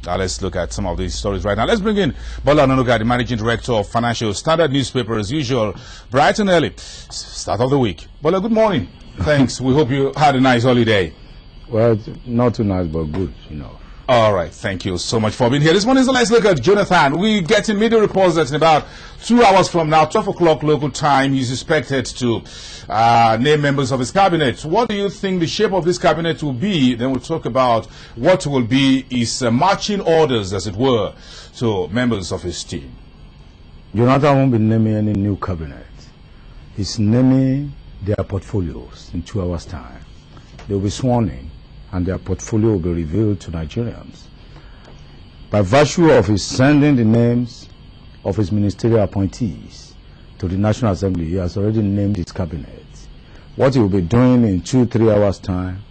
Now let's look at some of these stories right now. Let's bring in Bola Onanuga, the Managing Director of Financial Standard Newspaper, as usual, bright and early. Start of the week. Bola, good morning. Thanks. We hope you had a nice holiday. Well, not too nice, but good, you know. All right. Thank you so much for being here. This morning, so let's look at Jonathan. We get in media reports that in about 2 hours from now, 12 o'clock local time, he's expected to name members of his cabinet. What do you think the shape of this cabinet will be? Then we'll talk about what will be his marching orders, as it were, to members of his team. Jonathan won't be naming any new cabinet. He's naming their portfolios in 2 hours' time. They'll be sworn in, and their portfolio will be revealed to Nigerians. By virtue of his sending the names of his ministerial appointees to the National Assembly, he has already named his cabinet. What he will be doing in 2-3 hours' time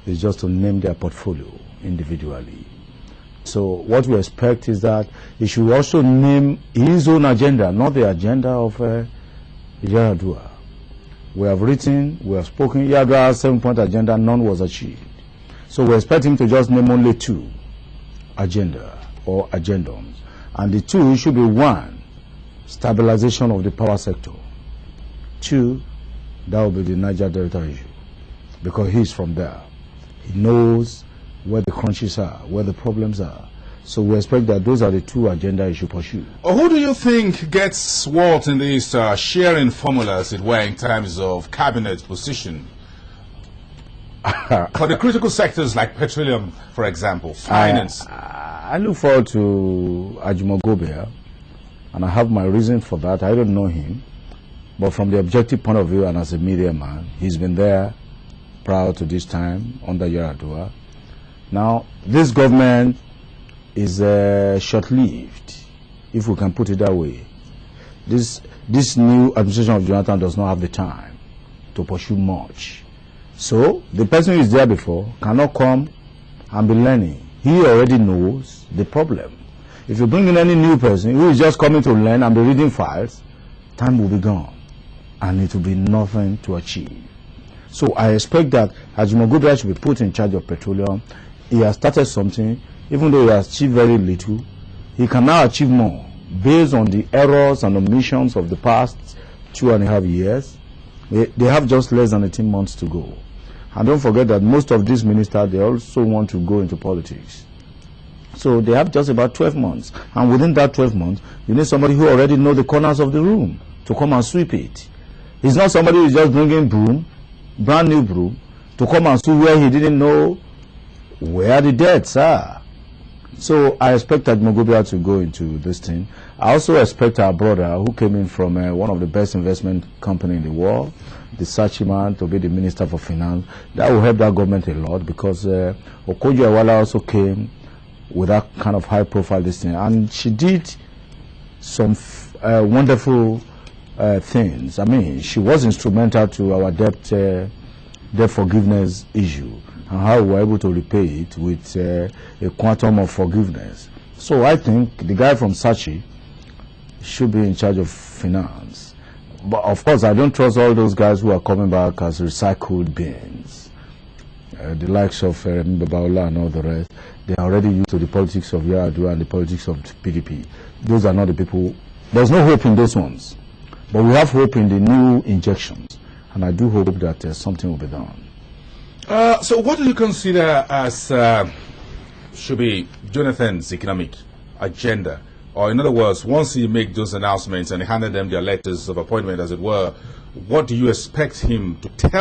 is just to name their portfolio individually. So what we expect is that he should also name his own agenda, not the agenda of Yar'Adua. We have written, we have spoken, Yar'Adua's 7-point agenda, none was achieved. So we expect him to just name only 2 agenda or agendums. And the 2 should be 1, stabilization of the power sector. 2, that will be the Niger Delta issue, because he's from there. He knows where the crunches are, where the problems are. So we expect that those are the 2 agenda he should pursue. Who do you think gets what in this sharing formula, as it were, in terms of cabinet position? For the critical sectors like petroleum, for example, finance. I look forward to Ajimogobia, and I have my reason for that. I don't know him, but from the objective point of view and as a media man, he's been there prior to this time under Yar'Adua. Now, this government is short-lived, if we can put it that way. This new administration of Jonathan does not have the time to pursue much. So, the person who is there before cannot come and be learning. He already knows the problem. If you bring in any new person who is just coming to learn and be reading files, time will be gone, and it will be nothing to achieve. So, I expect that Ajimogobia should be put in charge of petroleum. He has started something. Even though he has achieved very little, he can now achieve more based on the errors and omissions of the past 2.5 years. They have just less than 18 months to go. And don't forget that most of these ministers, they also want to go into politics. So they have just about 12 months. And within that 12 months, you need somebody who already knows the corners of the room to come and sweep it. It's not somebody who is just bringing broom, brand new broom, to come and sweep where he didn't know where the debts are. So I expect Ajimogobia to go into this thing. I also expect our brother, who came in from one of the best investment companies in the world, the Sachiman, to be the Minister for Finance. That will help that government a lot, because Okojo-Iweala also came with that kind of high-profile this thing, and she did some wonderful things. I mean, she was instrumental to our debt forgiveness issue, and how we were able to repay it with a quantum of forgiveness. So I think the guy from Sachi should be in charge of finance. But of course, I don't trust all those guys who are coming back as recycled beans. The likes of Babaola and all the rest, they are already used to the politics of Yar'Adua and the politics of PDP. Those are not the people. There's no hope in those ones. But we have hope in the new injections. And I do hope that something will be done. So what do you consider as should be Jonathan's economic agenda? Or in other words, once he makes those announcements and handed them their letters of appointment, as it were, what do you expect him to tell